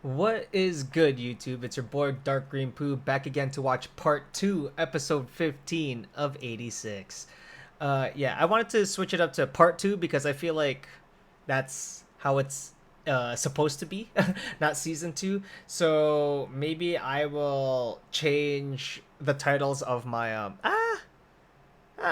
What is good, YouTube? It's your boy Dark Green Poo back again to watch part 2, episode 15 of 86. Yeah, I wanted to switch it up to part 2 because I feel like that's how it's supposed to be, not season 2. So maybe I will change the titles of my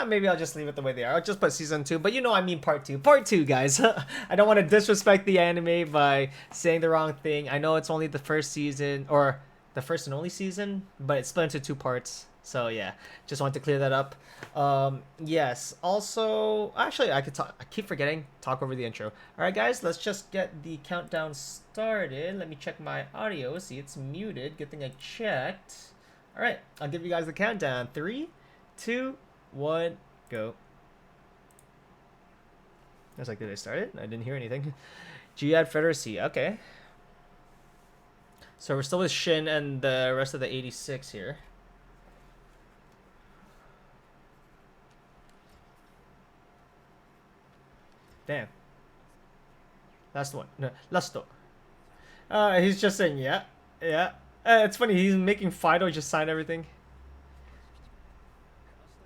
maybe I'll just leave it the way they are. I'll just put season 2, but you know I mean part 2. Part 2, guys. I don't want to disrespect the anime by saying the wrong thing. I know it's only the first season, or the first and only season, but it's split into 2 parts. So yeah, just wanted to clear that up. Yes. Also, actually, I could talk. I keep forgetting. Talk over the intro. All right, guys. Let's just get the countdown started. Let me check my audio. See, it's muted. Good thing I checked. All right, I'll give you guys the countdown. 3, 2, 1, go. I was like, did I start it? I didn't hear anything. Jihad Federacy. Okay. So we're still with Shin and the rest of the 86 here. Damn. Last one. No, last one. He's just saying, yeah. Yeah. It's funny, he's making Fido just sign everything.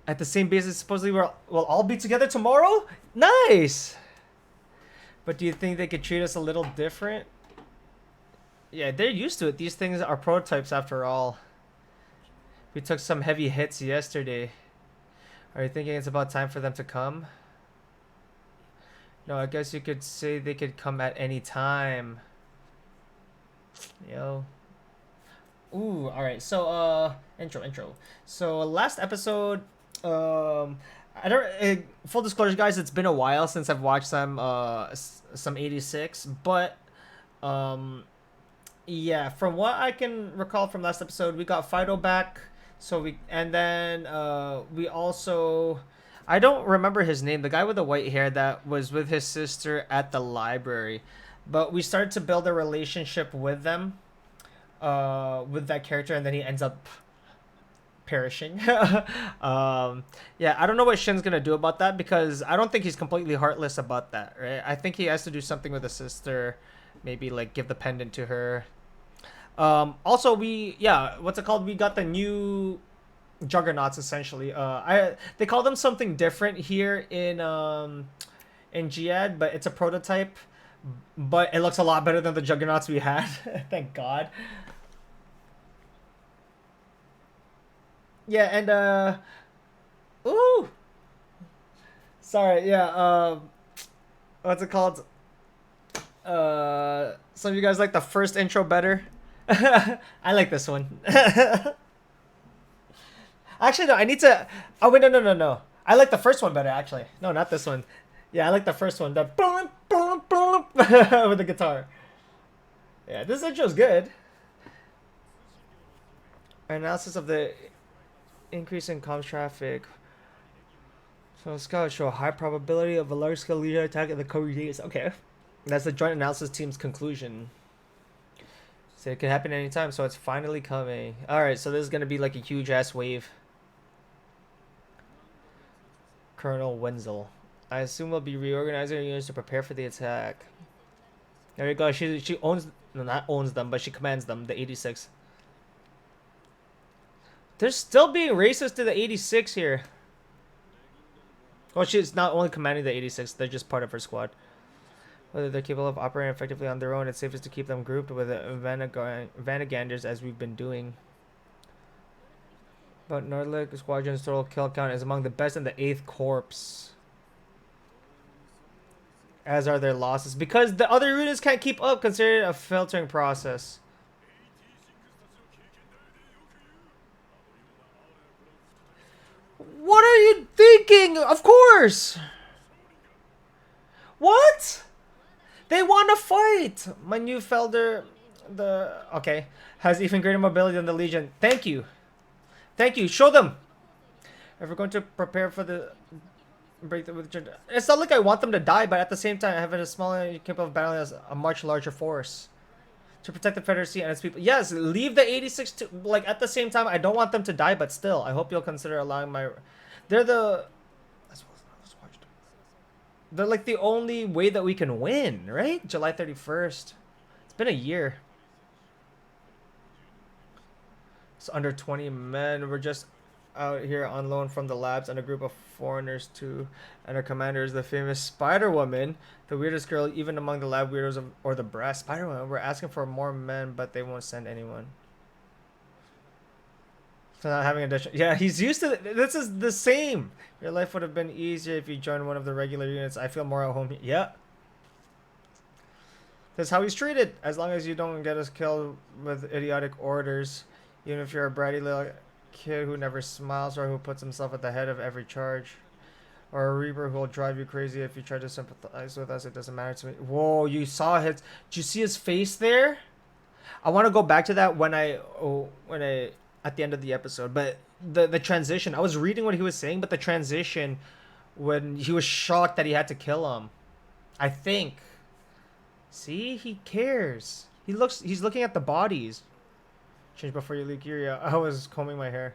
At the same basis, supposedly we'll all be together tomorrow? Nice! But do you think they could treat us a little different? Yeah, they're used to it. These things are prototypes after all. We took some heavy hits yesterday. Are you thinking it's about time for them to come? No, I guess you could say they could come at any time. Yo. Ooh, alright. So, intro. So, last episode, I don't, full disclosure, guys, it's been a while since I've watched some 86, but, yeah, from what I can recall from last episode, we got Fido back, and then, we also, I don't remember his name, the guy with the white hair that was with his sister at the library, but we started to build a relationship with them, with that character, and then he ends up perishing. Yeah, I don't know what Shin's gonna do about that because I don't think he's completely heartless about that, right? I think he has to do something with his sister, maybe like give the pendant to her. Also, what's it called? We got the new juggernauts essentially. They call them something different here in Giad, but it's a prototype. But it looks a lot better than the juggernauts we had. Thank God. Yeah, and ooh, sorry, yeah, what's it called? Some of you guys like the first intro better. I like this one. Actually, no, I need to. Oh wait, no. I like the first one better. Actually, no, not this one. Yeah, I like the first one. The with the guitar. Yeah, this intro's good. Analysis of the increase in comms traffic. So scouts show a high probability of a large-scale leader attack in the coming days. Okay, that's the joint analysis team's conclusion. So it could happen anytime. So it's finally coming. All right, so this is gonna be like a huge ass wave. Colonel Wenzel. I assume we'll be reorganizing our units to prepare for the attack. There you go. She owns, no, not owns them, but she commands them. The 86. They're still being racist to the 86 here. Well, she's not only commanding the 86, they're just part of her squad. Whether they're capable of operating effectively on their own, it's safest to keep them grouped with Vanaganders as we've been doing. But Nordlic Squadron's total kill count is among the best in the 8th Corps. As are their losses. Because the other units can't keep up, considered a filtering process. What are you thinking? Of course! What? They want to fight! My new Felder, okay, has even greater mobility than the Legion. Thank you. Thank you. Show them! If we're going to prepare for the break with, it's not like I want them to die, but at the same time, having a smaller capable of battling as a much larger force to protect the Federacy and its people. Yes, leave the 86 to, like, at the same time, I don't want them to die, but still, I hope you'll consider allowing my, they're like the only way that we can win, right? July 31st. It's been a year. It's under 20 men. We're just out here on loan from the labs and a group of foreigners too. And our commander is the famous Spider Woman, the weirdest girl even among the lab weirdos or the brass. Spider Woman, we're asking for more men, but they won't send anyone. So not having addition. Yeah, he's used to it. This is the same. Your life would have been easier if you joined one of the regular units. I feel more at home. Yeah. That's how he's treated. As long as you don't get us killed with idiotic orders. Even if you're a bratty little kid who never smiles or who puts himself at the head of every charge. Or a reaper who will drive you crazy if you try to sympathize with us. It doesn't matter to me. Whoa, you saw his... Did you see his face there? I want to go back to that when I at the end of the episode. But the transition... I was reading what he was saying, but the transition when he was shocked that he had to kill him. I think... See? He cares. He's looking at the bodies. Change before you leave KIRIA. I was combing my hair.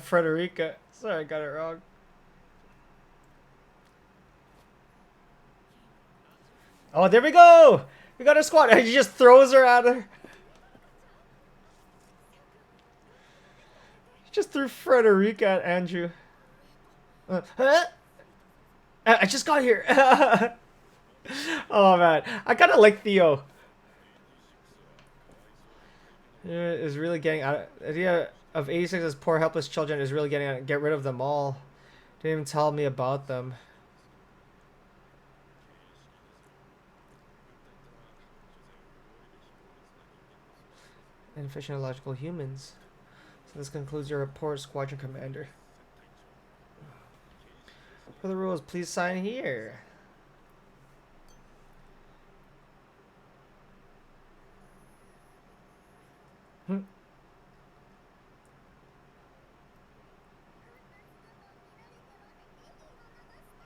Frederica. Sorry, I got it wrong. Oh, there we go! We got a squad. He just throws her at her. He just threw Frederica at Andrew. Huh? I just got here. Oh man, I kind of like Theo. Is really getting out. The idea of 86 as poor helpless children is really getting out. Get rid of them all. Didn't even tell me about them. And physiological humans. So this concludes your report, Squadron Commander. For the rules, please sign here.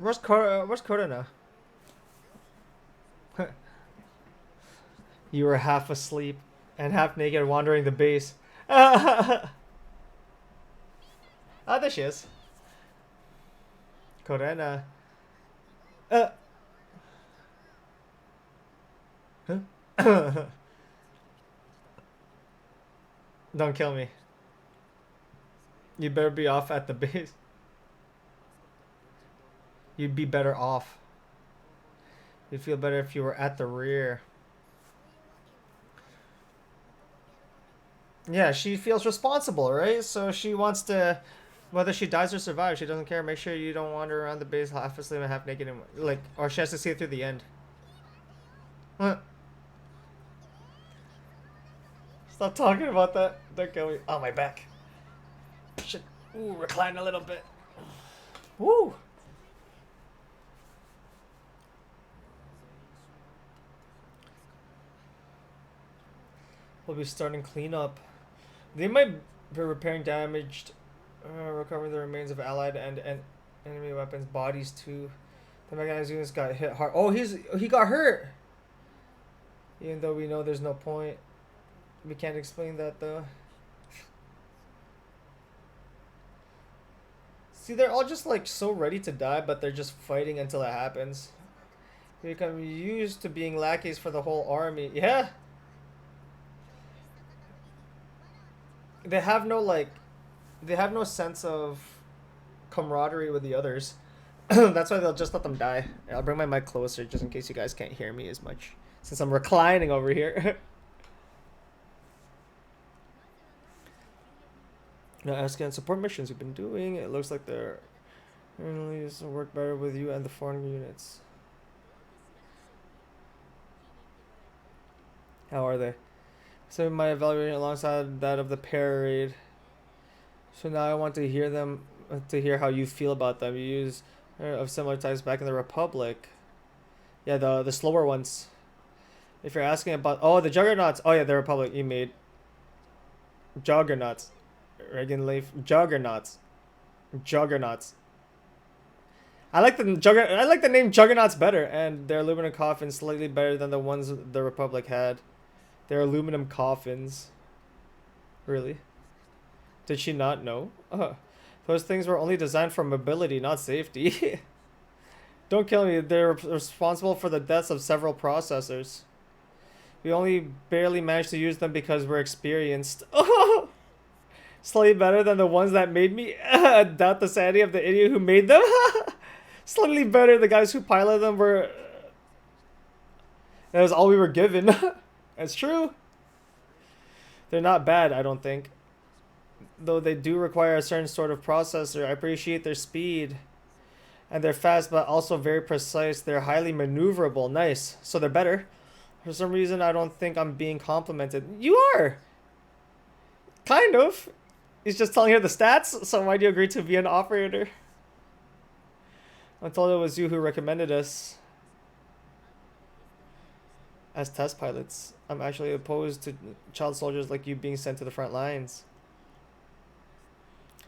Where's Corona? You were half asleep and half naked wandering the base. Ah, there she is. Corona. Don't kill me. You better be off at the base. You'd be better off. You'd feel better if you were at the rear. Yeah, she feels responsible, right? So she wants to, whether she dies or survives, she doesn't care. Make sure you don't wander around the base half asleep and half naked, and, like, or she has to see it through the end. Stop talking about that. Don't kill me. Oh, my back. Should recline a little bit. Woo! We'll be starting cleanup. They might be repairing damaged, recovering the remains of allied and enemy weapons, bodies too. The mechanized units got hit hard. Oh, he got hurt. Even though we know there's no point, we can't explain that though. See, they're all just like so ready to die, but they're just fighting until it happens. We become used to being lackeys for the whole army. Yeah. They have no sense of camaraderie with the others. That's why they'll just let them die. I'll bring my mic closer just in case you guys can't hear me as much, since I'm reclining over here. Now asking support missions you've been doing. It looks like they're really work better with you and the foreign units. How are they? So my evaluation alongside that of the parade. So now I want to hear how you feel about them. You use of similar types back in the Republic. Yeah, the slower ones. If you're asking about the Juggernauts. Oh yeah, the Republic you made. Juggernauts. Reagan Leif Juggernauts. Juggernauts. I like the name Juggernauts better, and their aluminum coffins slightly better than the ones the Republic had. They're aluminum coffins. Really? Did she not know? Those things were only designed for mobility, not safety. Don't kill me. They're responsible for the deaths of several processors. We only barely managed to use them because we're experienced. Oh, slightly better than the ones that made me. Doubt the sanity of the idiot who made them. Slightly better. The guys who piloted them were. That was all we were given. That's true. They're not bad, I don't think. Though they do require a certain sort of processor. I appreciate their speed. And they're fast, but also very precise. They're highly maneuverable. Nice. So they're better. For some reason, I don't think I'm being complimented. You are! Kind of. He's just telling her the stats, so why do you agree to be an operator? I'm told it was you who recommended us as test pilots. I'm actually opposed to child soldiers like you being sent to the front lines.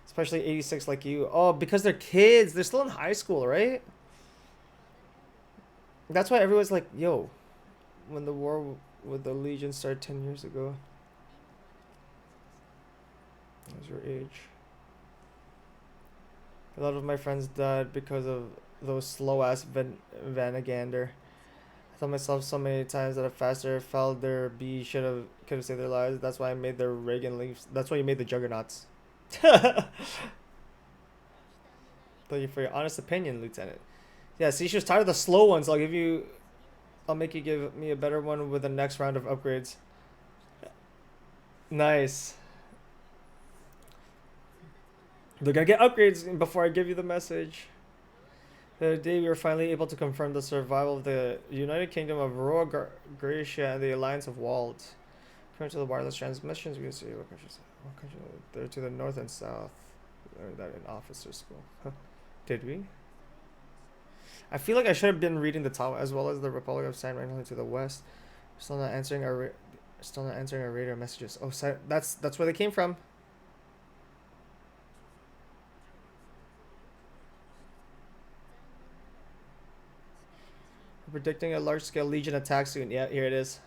Especially 86 like you. Oh, because they're kids. They're still in high school, right? That's why everyone's like, yo, when the war with the Legion started 10 years ago. What was your age? A lot of my friends died because of those slow-ass Vanagander. I told myself so many times that a faster fell their B could have saved their lives. That's why I made the Reagan leaves. That's why you made the Juggernauts. Thank you for your honest opinion, Lieutenant. Yeah, see, she was tired of the slow ones. I'll make you give me a better one with the next round of upgrades. Nice. They're gonna get upgrades before I give you the message. The other day we were finally able to confirm the survival of the United Kingdom of Roa Gracia and the Alliance of Wald. According to the wireless transmissions, we can see what countries they're to the north and south. Learned that in officer school. Did we? I feel like I should have been reading the top as well as the Republic of San Marino to the west. Still not answering our radar messages. Oh, that's where they came from. We're predicting a large-scale Legion attack soon. Yeah, here it is.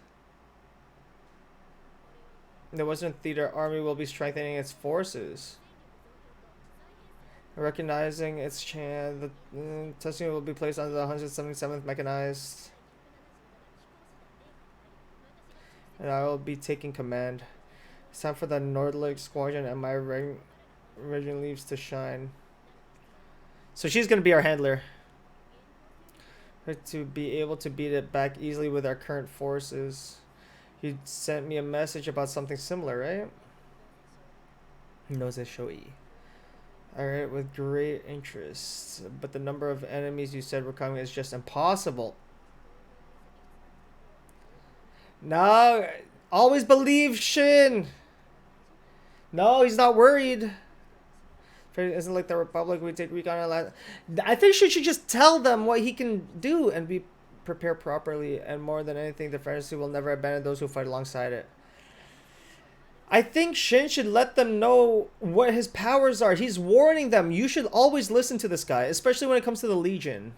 The Western Theater Army will be strengthening its forces. Recognizing its chance, the testing will be placed under the 177th Mechanized. And I will be taking command. It's time for the Nordlicht Squadron and my region leaves to shine. So she's going to be our handler. To be able to beat it back easily with our current forces. He sent me a message about something similar, right? Nose Shoi. Alright, with great interest. But the number of enemies you said were coming is just impossible. No, always believe Shin. No, he's not worried. It isn't like the Republic. We take recon a lot. I think Shin should just tell them what he can do and be prepared properly. And more than anything, the Federation will never abandon those who fight alongside it. I think Shin should let them know what his powers are. He's warning them. You should always listen to this guy, especially when it comes to the Legion.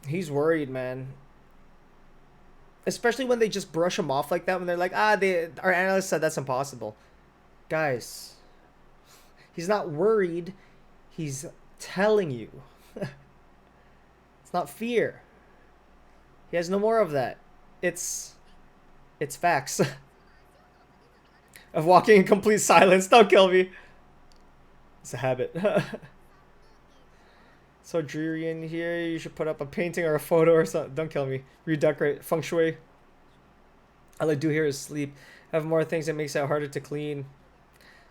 He's worried, man. Especially when they just brush him off like that. When they're like, our analyst said that's impossible. Guys, he's not worried. He's telling you. It's not fear. He has no more of that. It's facts. Of walking in complete silence. Don't kill me. It's a habit. So dreary in here. You should put up a painting or a photo or something. Don't kill me. Redecorate. Feng shui. All I do here is sleep. Have more things that makes it harder to clean.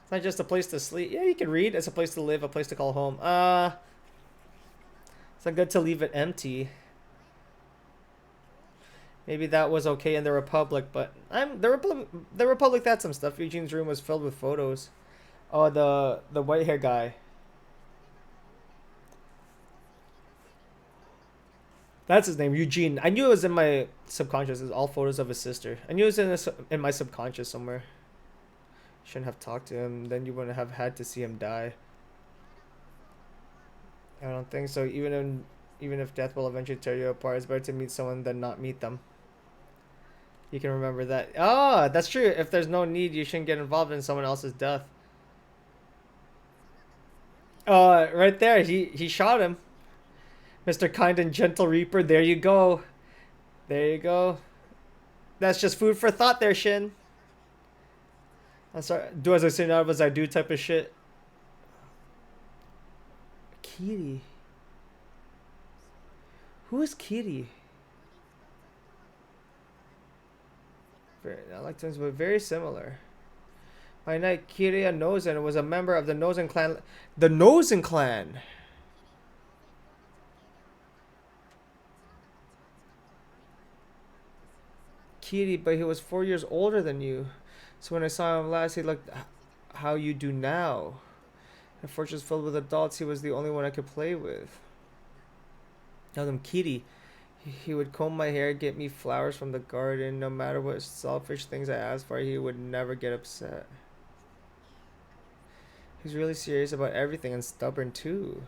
It's not just a place to sleep. Yeah, you can read. It's a place to live. A place to call home. It's not good to leave it empty. Maybe that was okay in the Republic, but the Republic had some stuff. Eugene's room was filled with photos. Oh, the white hair guy. That's his name, Eugene. I knew it was in my subconscious. It was all photos of his sister. I knew it was in my subconscious somewhere. Shouldn't have talked to him. Then you wouldn't have had to see him die. I don't think so. Even if death will eventually tear you apart, it's better to meet someone than not meet them. You can remember that. Oh, that's true. If there's no need, you shouldn't get involved in someone else's death. Right there. He shot him. Mr. Kind and Gentle Reaper, there you go. There you go. That's just food for thought there, Shin. I'm sorry. Do as I say, not as I do type of shit. Kiri. Who is Kiri? Very, not like twins, but very similar. My knight Kiria Nozen was a member of the Nozen clan. The Nozen clan! Kiri, but he was 4 years older than you. So when I saw him last, he looked how you do now. The fortress filled with adults, he was the only one I could play with. Now them Kiri. He would comb my hair, get me flowers from the garden. No matter what selfish things I asked for, he would never get upset. He's really serious about everything and stubborn too.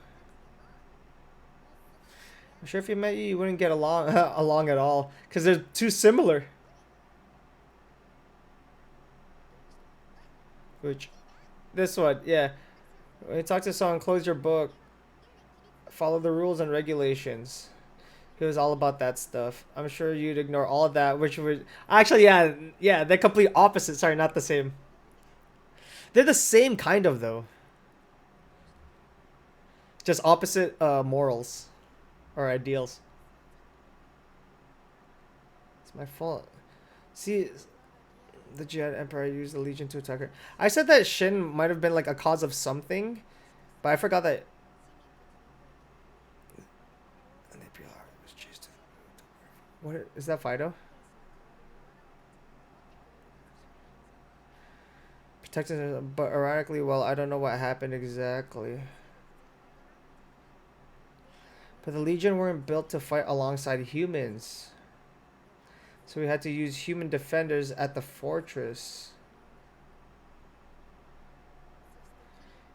I'm sure if he met you, you wouldn't get along along at all, because they're too similar. Which, this one, yeah. When you talk to someone, close your book. Follow the rules and regulations. He was all about that stuff. I'm sure you'd ignore all of that, which would actually, yeah, they're complete opposite. Sorry, not the same. They're the same kind of though. Just opposite morals or ideals. It's my fault. See, the Jihad Empire used the Legion to attack her. I said that Shin might have been like a cause of something, but I forgot that. What is that, Fido? Protected, but erratically, well, I don't know what happened exactly. But the Legion weren't built to fight alongside humans. So we had to use human defenders at the fortress.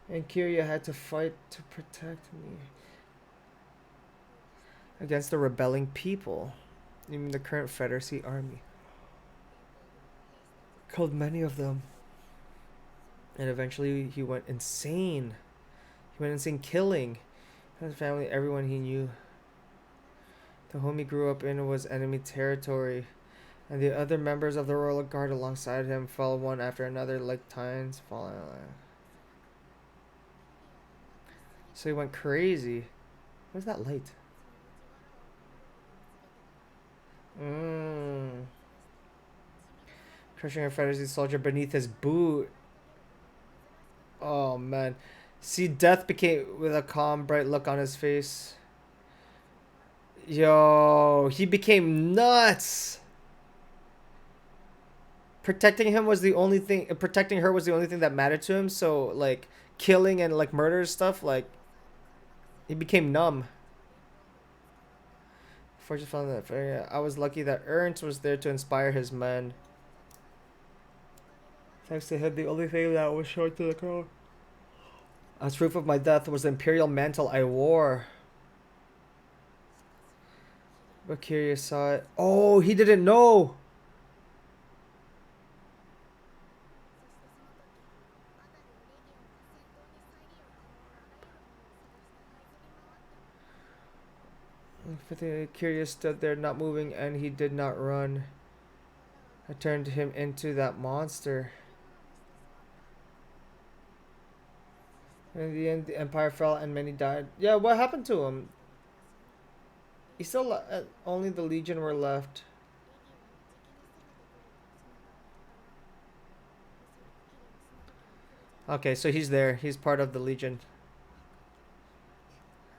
And KIRIA had to fight to protect me against the rebelling people. Even the current Federacy army. Killed many of them. And eventually he went insane. He went insane killing his family, everyone he knew. The home he grew up in was enemy territory. And the other members of the Royal Guard alongside him fell one after another like tines falling. So he went crazy. Where's that light? Crushing a Federacy soldier beneath his boot. Oh man. See, Death became with a calm, bright look on his face. Yo, he became nuts. Protecting her was the only thing that mattered to him. So like killing and like murder stuff, like he became numb. Fortune found that area. I was lucky that Ernst was there to inspire his men. Thanks to him, the only thing that was shown to the crowd as proof of my death was the imperial mantle I wore. But KIRIA saw it. Oh, he didn't know. KIRIA stood there not moving and he did not run. I turned him into that monster. In the end, the empire fell and many died. Yeah, what happened to him? He still only the Legion were left. Okay, so he's there. He's part of the Legion.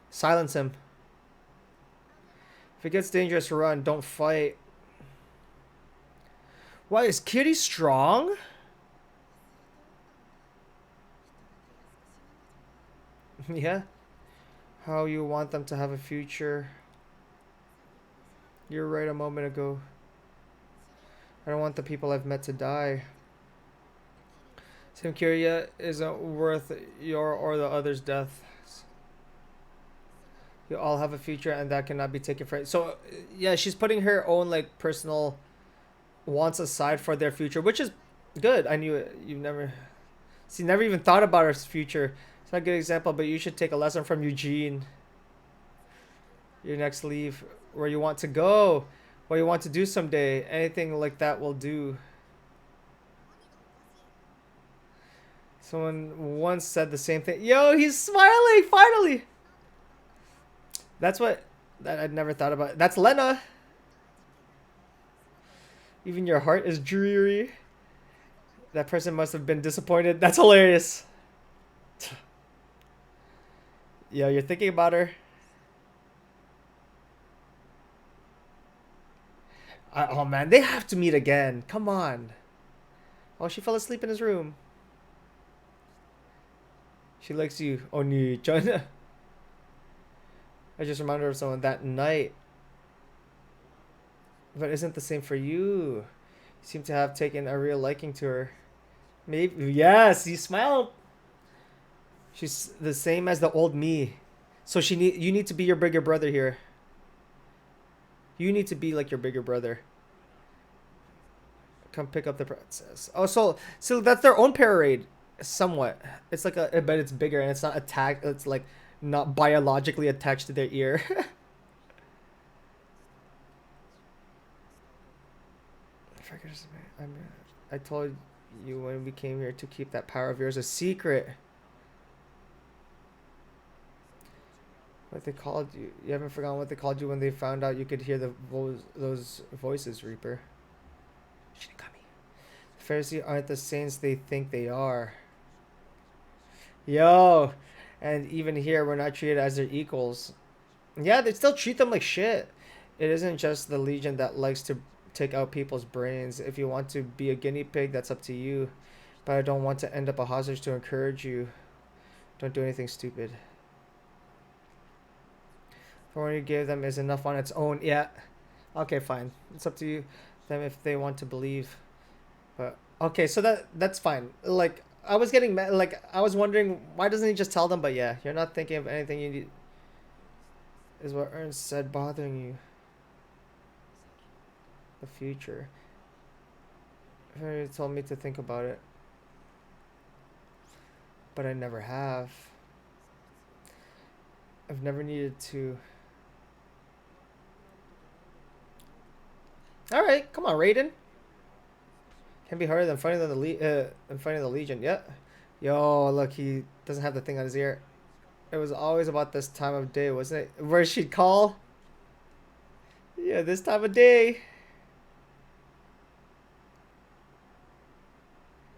Silence him. If it gets dangerous, run. Don't fight. Why is Kitty strong? Yeah. How you want them to have a future. You're right a moment ago. I don't want the people I've met to die. Sam KIRIA isn't worth your or the others' death. You all have a future and that cannot be taken from. So yeah, she's putting her own like personal wants aside for their future, which is good. I knew it. You've never even thought about her future. It's not a good example, but you should take a lesson from Eugene. Your next leave, where you want to go, what you want to do someday. Anything like that will do. Someone once said the same thing. Yo, he's smiling finally. That's what that I'd never thought about. That's Lena. Even your heart is dreary. That person must have been disappointed. That's hilarious. Yo, you're thinking about her. Oh man, they have to meet again. Come on. Oh, she fell asleep in his room. She likes you, Oni-chan. I just reminded her of someone that night. But isn't the same for you? You seem to have taken a real liking to her. Maybe. Yes, you smile. She's the same as the old me. So you need to be your bigger brother here. You need to be like your bigger brother. Come pick up the princess. Oh, so that's their own parade, somewhat. It's like but it's bigger and it's not attacked. It's like not biologically attached to their ear. I told you when we came here to keep that power of yours a secret. What they called you? You haven't forgotten what they called you when they found out you could hear those voices, Reaper. Shinigami. The Pharisees aren't the saints they think they are. Yo, and even here we're not treated as their equals. Yeah, they still treat them like shit. It isn't just the Legion that likes to take out people's brains. If you want to be a guinea pig, that's up to you. But I don't want to end up a hostage to encourage you. Don't do anything stupid. For what you gave them is enough on its own. Yeah. Okay, fine. It's up to you, them if they want to believe. But okay, so that's fine. Like I was getting like I was wondering why doesn't he just tell them? But yeah, you're not thinking of anything you need. Is what Ernst said bothering you? The future. He told me to think about it, but I never have. I've never needed to. All right, come on, Raiden. Can be harder than fighting the Legion. Yeah. Yo, look, he doesn't have the thing on his ear. It was always about this time of day, wasn't it? Where she'd call. Yeah, this time of day.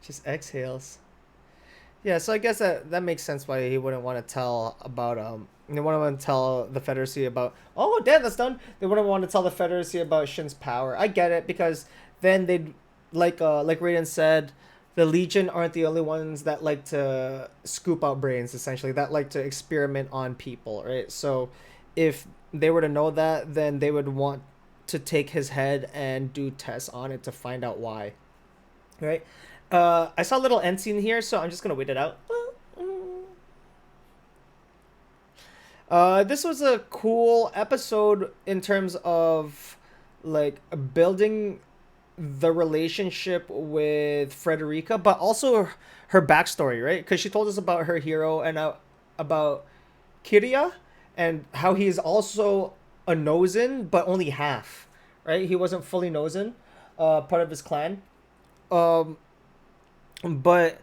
Just exhales. Yeah, so I guess that makes sense why he wouldn't want to tell about they wouldn't want to tell the Federacy about damn, that's done. They wouldn't want to tell the Federacy about Shin's power. I get it, because then they'd like Raiden said, the Legion aren't the only ones that like to scoop out brains, essentially, that like to experiment on people, right? So if they were to know that, then they would want to take his head and do tests on it to find out why. Right? I saw a little end scene here, so I'm just gonna wait it out. This was a cool episode in terms of like building the relationship with Frederica, but also her backstory, right? Because she told us about her hero and about KIRIA and how he is also a Nozen, but only half, right? He wasn't fully Nozen, part of his clan. But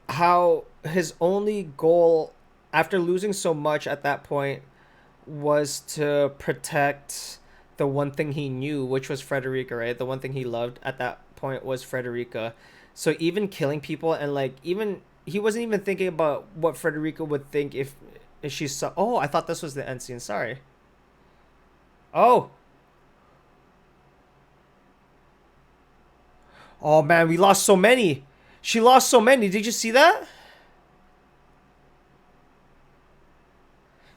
how his only goal after losing so much at that point was to protect the one thing he knew, which was Frederica, right? The one thing he loved at that point was Frederica. So even killing people and like even he wasn't even thinking about what Frederica would think if she saw. Oh, I thought this was the end scene. Sorry. Oh. Oh man, we lost so many. She lost so many. Did you see that?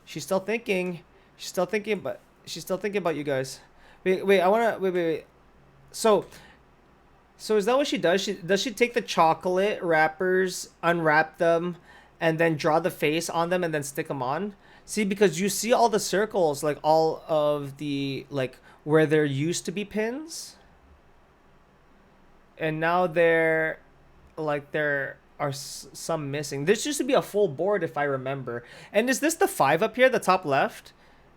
She's still thinking. She's still thinking, but she's still thinking about you guys. Wait. I wanna wait. So is that what she does? Does she take the chocolate wrappers, unwrap them, and then draw the face on them and then stick them on? See, because you see all the circles, like all of the like where there used to be pins, and now there are some missing. This used to be a full board if I remember. And is this the 5 up here, the top left?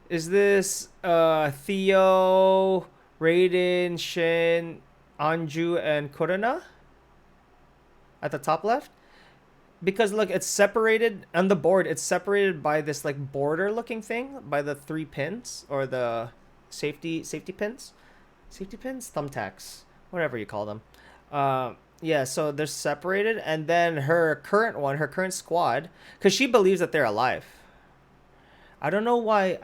Is this Theo, Raiden, Shin, Anju, and Kurana at the top left? Because look, it's separated on the board. It's separated by this like border looking thing, by the 3 pins or the safety pins, thumbtacks, whatever you call them. Yeah, so they're separated, and then her current squad, because she believes that they're alive. I don't know why.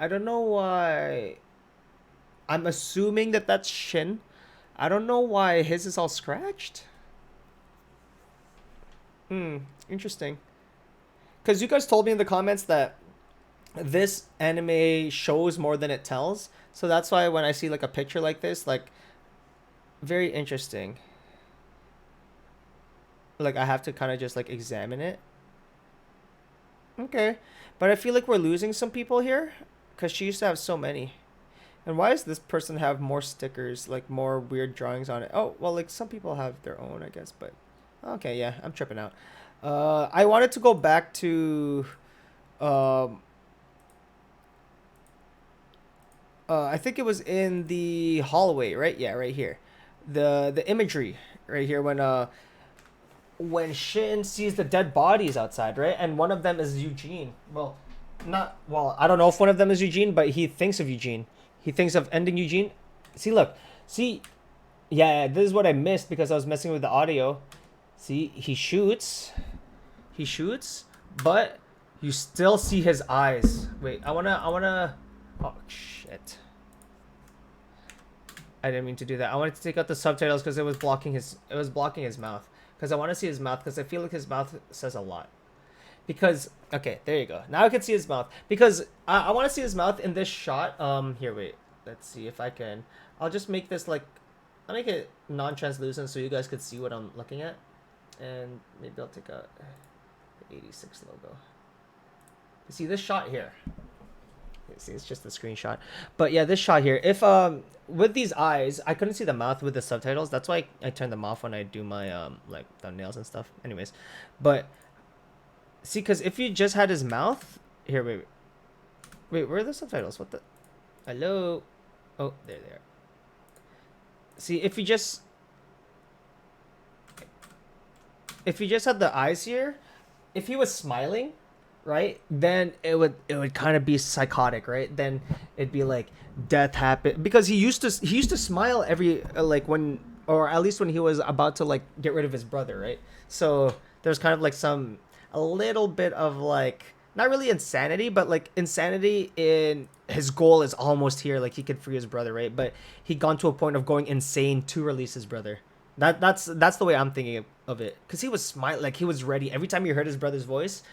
I'm assuming that that's Shin. I don't know why his is all scratched. Interesting. Because you guys told me in the comments that this anime shows more than it tells. So that's why when I see like a picture like this, like, very interesting. Like, I have to kind of just like examine it. Okay. But I feel like we're losing some people here. Because she used to have so many. And why does this person have more stickers, like more weird drawings on it? Oh, well, like some people have their own, I guess, but okay, yeah, I'm tripping out. I wanted to go back to I think it was in the hallway, right? Yeah, right here. The imagery right here when Shin sees the dead bodies outside, right? And one of them is Eugene. Well, I don't know if one of them is Eugene, but he thinks of Eugene. He thinks of ending Eugene. See, look. See, yeah, this is what I missed because I was messing with the audio. See, he shoots, but you still see his eyes. Wait, I wanna. Oh shit! I didn't mean to do that. I wanted to take out the subtitles because it was blocking his mouth. Because I want to see his mouth because I feel like his mouth says a lot. Because okay, there you go. Now I can see his mouth because I want to see his mouth in this shot. Here, wait. Let's see if I can. I'll just make this like, I'll make it non-translucent so you guys could see what I'm looking at. And maybe I'll take out the 86 logo. You see this shot here. You see, it's just a screenshot. But yeah, this shot here. If with these eyes, I couldn't see the mouth with the subtitles. That's why I turn them off when I do my like thumbnails and stuff. Anyways, but see, because if you just had his mouth here, wait, where are the subtitles? What the? Hello. Oh, there they are. See, if you just had the eyes here, if he was smiling, right, then it would kind of be psychotic, right? Then it'd be like death happened because he used to smile every like when, or at least when he was about to like get rid of his brother, right? So there's kind of like a little bit of like, not really insanity, but like insanity in his goal is almost here, like he could free his brother, right? But he gone to a point of going insane to release his brother. That's the way I'm thinking of it, because he was smile, like he was ready every time he heard his brother's voice.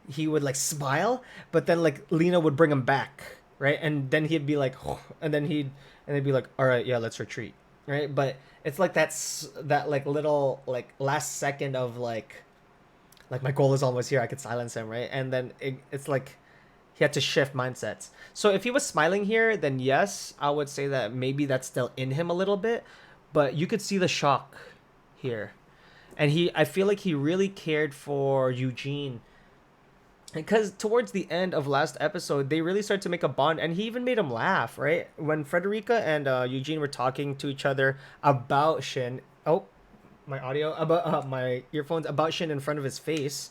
He would like smile, but then like Lena would bring him back, right? And then he'd be like, oh, and then they'd be like, all right, yeah, let's retreat, right? But it's like that like little like last second of like my goal is almost here, I could silence him, right? And then it's like he had to shift mindsets. So if he was smiling here, then yes, I would say that maybe that's still in him a little bit, but you could see the shock here. And I feel like he really cared for Eugene, because towards the end of last episode, they really started to make a bond, and he even made him laugh, right? When Frederica and Eugene were talking to each other about Shin. Oh, my audio about my earphones about Shin in front of his face.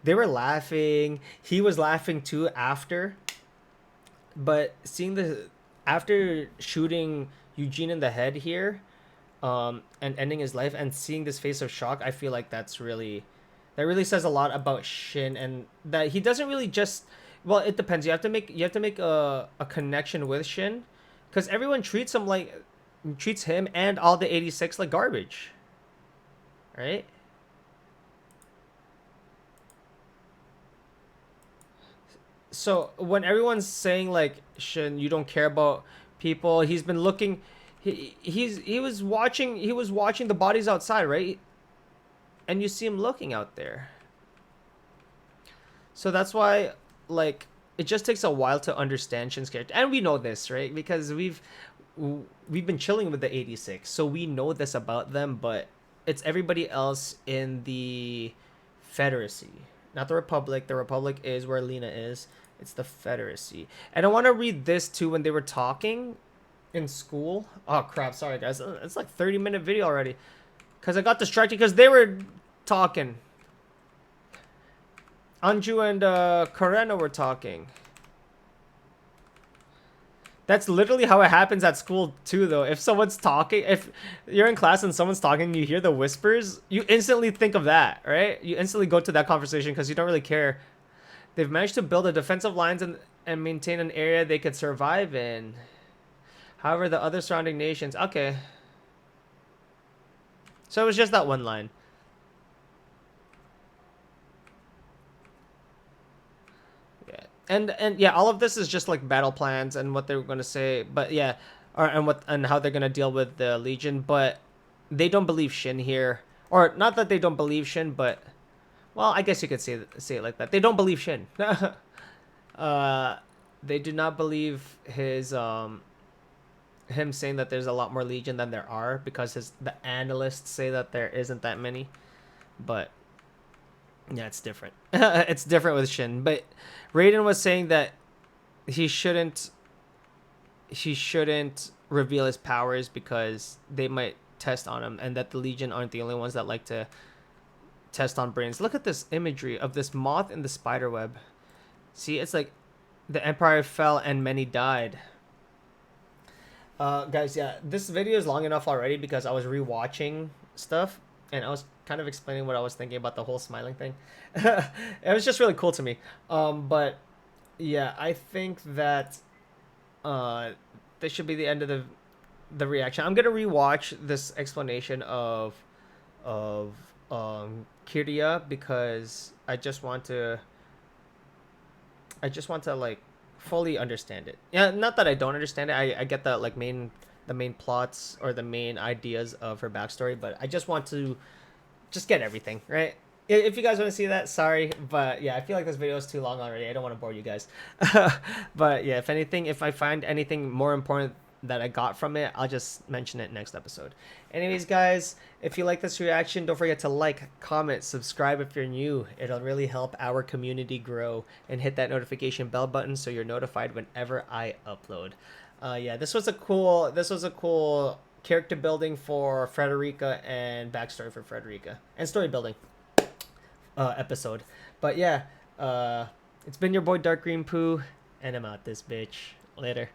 They were laughing. He was laughing too after. But after shooting Eugene in the head here, and ending his life and seeing this face of shock, I feel like that really says a lot about Shin, and that he doesn't really just, well, it depends. You have to make a connection with Shin, because everyone treats him and all the 86 like garbage, right? So when everyone's saying like, Shin, you don't care about people, he's been looking, he was watching the bodies outside, right? And you see him looking out there. So that's why, like, it just takes a while to understand Shin's character, and we know this, right? Because we've been chilling with the 86, so we know this about them. But it's everybody else in the Federacy, not the Republic. The Republic is where Lena is. It's the Federacy. And I want to read this too when they were talking in school. Oh crap! Sorry guys, it's like 30-minute video already. Cause I got distracted because they were talking. Anju and Karena were talking. That's literally how it happens at school too, though. If someone's talking, if you're in class and someone's talking, you hear the whispers, you instantly think of that, right? You instantly go to that conversation because you don't really care. They've managed to build a defensive lines and maintain an area they could survive in. However, the other surrounding nations... Okay. So it was just that one line. And yeah, all of this is just like battle plans and what they're gonna say, but yeah, and how they're gonna deal with the Legion. But they don't believe Shin here, or not that they don't believe Shin, but well, I guess you could say it like that. They don't believe Shin. They do not believe his him saying that there's a lot more Legion than there are, because the analysts say that there isn't that many, but. Yeah, it's different. It's different with Shin. But Raiden was saying that he shouldn't reveal his powers because they might test on him, and that the Legion aren't the only ones that like to test on brains. Look at this imagery of this moth in the spider web. See, it's like the Empire fell and many died. Guys, yeah, this video is long enough already because I was rewatching stuff and I was kind of explaining what I was thinking about the whole smiling thing. It was just really cool to me. But yeah, I think that this should be the end of the reaction. I'm gonna rewatch this explanation of Kiria because I just want to like fully understand it. Yeah, not that I don't understand it. I get the like the main plots or the main ideas of her backstory, but I just want to just get everything, right? If you guys want to see that, sorry, but yeah, I feel like this video is too long already. I don't want to bore you guys. But yeah, if anything, if I find anything more important that I got from it, I'll just mention it next episode. Anyways, guys, if you like this reaction, don't forget to like, comment, subscribe if you're new. It'll really help our community grow, and hit that notification bell button so you're notified whenever I upload. Yeah, this was a cool character building for Frederica and backstory for Frederica and story building episode. But yeah, it's been your boy Dark Green Poo, and I'm out this bitch. Later.